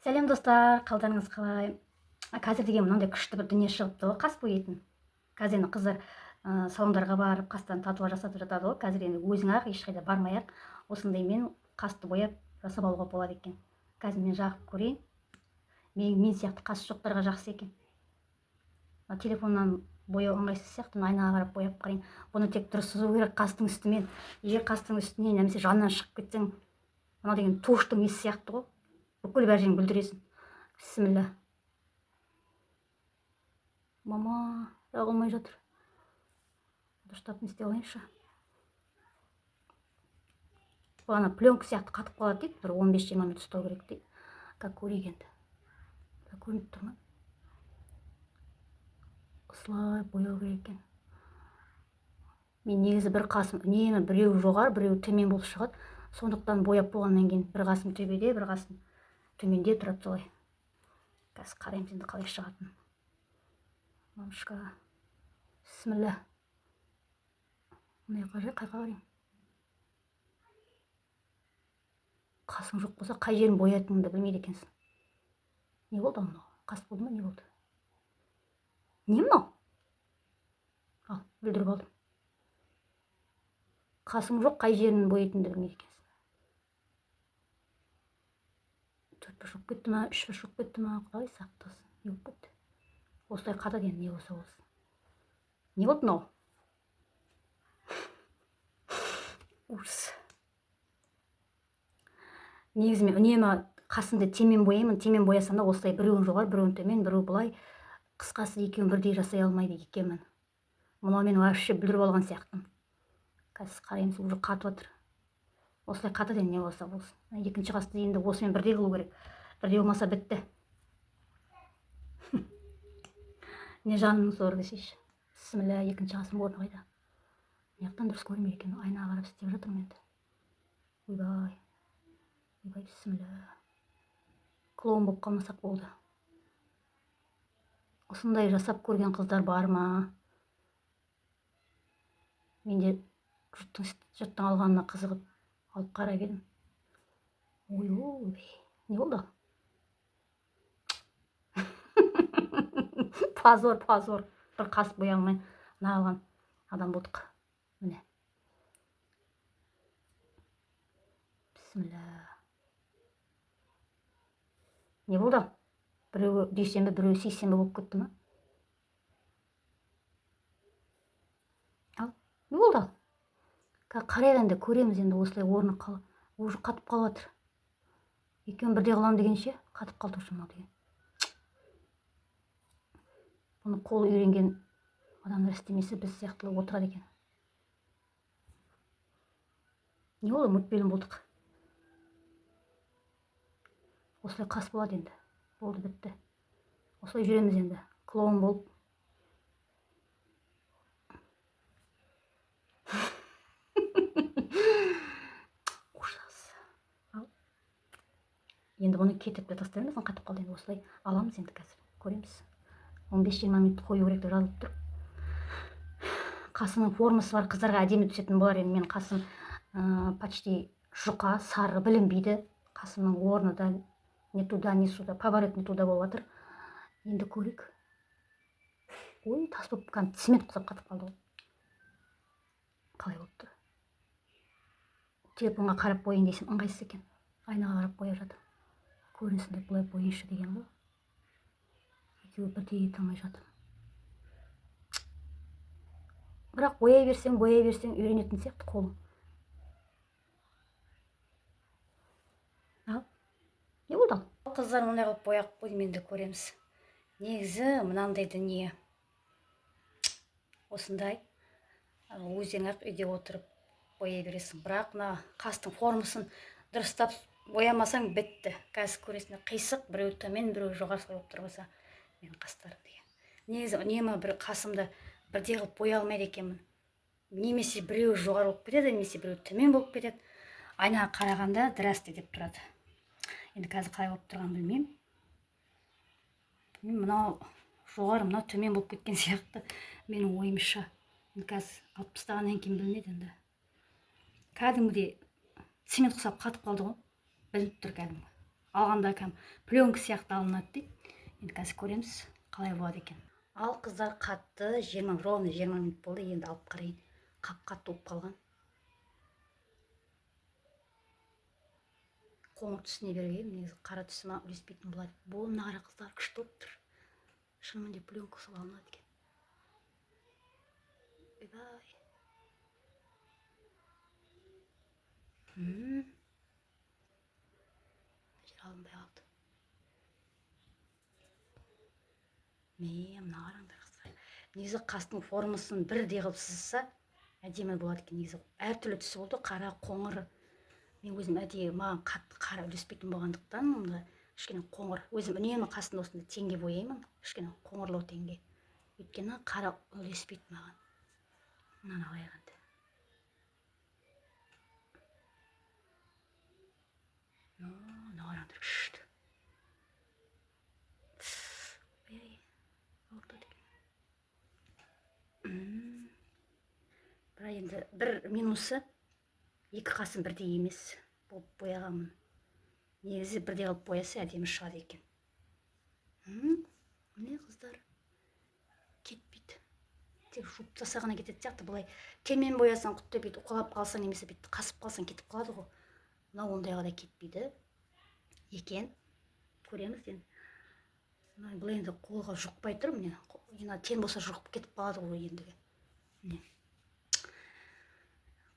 Сәлем достар, қалдарыңыз қалай? Қазір деген мынандай күшті бір дүние шығыпты ғой, қас бояйтын. Қазір енді қыздар салондарға барып, қастан татуаж жасатып жатады ғой. Қазір енді өзің ақ ешқайда бармай-ақ осындаймен қасты бояп жасап алуға болады екен. Қазір мен жағып көрейін. Мен сияқты қасы жоқтарға жақсы екен. Телефоннан бояу ыңғайсыз сияқты, айнаға қарап бояп қарайын. Бұны тек дұрыс сызу керек қастың үстімен. Егер қастың үстіне немесе жанынан шығып кетсең, мына деген туыштың несі сияқты ғой. Бүкіл бәр жерін бүлдіресің. Бісміллә. Мама, жағылмай жатыр. Дұрыстап не істей алайыншы. Ана пленка сияқты қатып қалады дейді, бір 15-20 минут ұстау керек дейді. Как көрейік енді. Көрініп тұр ма? Осылай бояу керек екен. Мен негізі бір қасым үнемі біреу жоғары, біреу төмен болып шығады. Сондықтан бояп болғаннан кейін бір қасым төбеде, бір қасым төменде тұрады солай. Қазір қараймыз енді қалай шығатын. Мамышка. Бісміллә. Мына қайқа қарайын. Қасың жоқ болса, қай жерін боятыныңды білмейді екенсің. Не болды мынау? Қас болды ма, не болды? Не мынау? Ал, бүлдіріп алдым. Қасың жоқ, қай жерін боятыныңды білмейді екенсің. 4 бір жоқ кетті ма, 3 бір жоқ кетті ма, құдай сақтасын. Не болып кетті? Осылай қатады енді, не болса болсын. Не болды мынау? Ужас. Негізі мен үнемі қасымды темен бояймын, темен боясам да осылай біреуін жоғары, біреуін төмен, біреу былай. Қысқасы екеуін бірдей жасай алмайды екенмін. Мынау мен вообще бүлдіріп алған сияқтымын. Қазір қараймыз, уже қатып жатыр. Осылай қатады енді, не болса болсын. Екінші қасты енді осымен бірдей қылу керек. Бірдей болмаса бітті. Не жанымның зоры десейші. Бісміллә, екінші қасым орны қайда? Маяқтан дұрыс көрмейді екен, айнаға қарап істеп жатырмын енді. Ойбай. Ойбай, бісміллә. Клоун болып қалмасақ болды. Осындай жасап көрген қыздар бар ма? Менде жұрттың алғанына қызығып алып қарап едім. Ой, не болды? Позор. Бір қас боя алмай алған адам болдық. Міне. Бісміллә. Не болды? Біреуі дүйсенбі, біреуі сейсенбі болып кетті ма? Ал, не болды? Қарайғанда көреміз енді осылай орны уже қатып қалып жатыр. Екеуін бірдей қылам дегенше қатып қалды уже мынау деген. Бұны қолы үйренген адамдар істемесе біз сияқтылы отырады екен. Не болды? Мүтпелім болдық. Осылай қас болады енді. Болды, бітті. Осылай жүреміз енді. Клоун болып. Ужас. Ал. Енді бұны кетіп тастаймыз, қатып қалды енді. Осылай аламыз енді қазір. Көреміз. 15-20 минут қою керек деп жазылып тұр. Қасымның формасы бар қыздарға әдемі түсетін болар енді. Мен қасым почти жұқа, сары, білінбейді. Қасымның орны да не туда, не сюда, поворот не туда болып жатыр. Енді көрейік. Ой, тас болып цемент құсап қатып қалды ғой. Қалай болып тұр? Телефонға қарап бояйын десем ыңғайсыз екен. Айнаға қарап бояп жатыр. Көрінсін деп бұлай бояйыншы деген ғой. Екеуі бірдей ете алмай жатыр. Бірақ бояй берсең үйренетін сияқты қолың. Ал, не болды? Қыздар мұндай қылып бояп қойдым, енді көреміз. Негізі мынандай дүние. Осындай өзің ақ үйде отырып бояй бересің. Бірақ мына қастың формасын дұрыстап боямасаң бітті. Қазір көресің, қисық, біреу төмен, біреу жоғары болып тұрмаса мен қастарым деген. Негізі үнемі бір қасымды бірдей қылып боя алмайды екенмін. Немесе біреу жоғары болып кетеді, немесе біреу төмен болып кетеді. Айнаға қарағанда здрасте деп тұрады. Енді қазір қалай болып тұрғанын білмеймін. Мынау жоғары, мынау төмен болып кеткен сияқты менің ойымша. Қазір алып тастағаннан кейін білінеді енді. Кәдімгідей цемент құсап қатып қалды ғой. Білініп тұр кәдімгі. алғанда кәм пленка сияқты алынады дейді. Енді қазір көреміз қалай болады екен. Ал қыздар, қатты 20 минут болды. Енді алып қарайын. Қап-қатты болып қалған. Қоңыр түсіне бергенмін, негізі қара түсіме үлеспейтін болады. Бұл мына қара қыздар күшті болып тұр. Шынымен пленка сол алынады екен. Ойбай. Жер алынбай қалды. Мына қараңдар қыздар. Негізі қастың формасын бірдей қылып сызса әдемі болады екен. Негізі әртүрлі түсі болды, қара, қоңыр. Мен өзім әдейі маған қатты қара үлеспейтін болғандықтан мұнда кішкене қоңыр. Өзім үнемі қастың осында теңге бояймын, кішкене қоңырлау теңге. Өйткені қара үлеспейді маған. Мынаны алайық енді. Мына қараңдар, күшті. Бірақ енді бір минусы, екі қасын бірдей емес болып бояғанмын. Негізі бірдей қылып бояса әдемі шығады екен. Міне қыздар, кетпейді. Тек жуып тастағаннан кететін сияқты. Былай телмен боясаң, құтты бүйтіп уқалап қалсаң, немесе бүйтіп қасып қалсаң кетіп қалады ғой. Мынау ондайға да кетпейді екен. Көреміз енді. Бұл енді қолға жұқпай тұр. Міне тен болса жұқып кетіп қалады ғой ендігі. Міне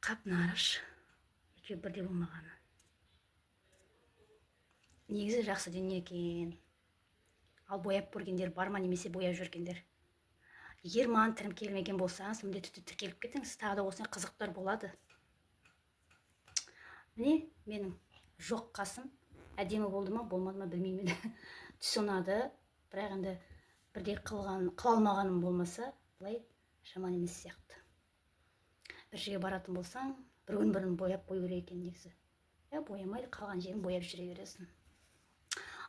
қап нарыш. Екеуі бірдей болмағаны. Негізі жақсы дүние екен. Ал бояп көргендер бар ма, немесе бояп жүргендер? Егер маған тірім келмеген болсаңыз, міндетті түрде тіркеліп кетіңіз. Тағы да осындай қызықтар болады. Міне менің жоқ қасым әдемі болды ма, болмады ма білмеймін. Түс ұнады, бірақ енді бірдей қыла алмағаным болмаса, былай жаман емес сияқты. Бір жерге баратын болсаң, бір күн бұрын бояп қою керек екен негізі. Боямайды, қалған жерін бояп жүре бересің.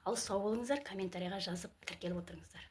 Ал сау болыңыздар, комментарийға жазып тіркеліп отырыңыздар.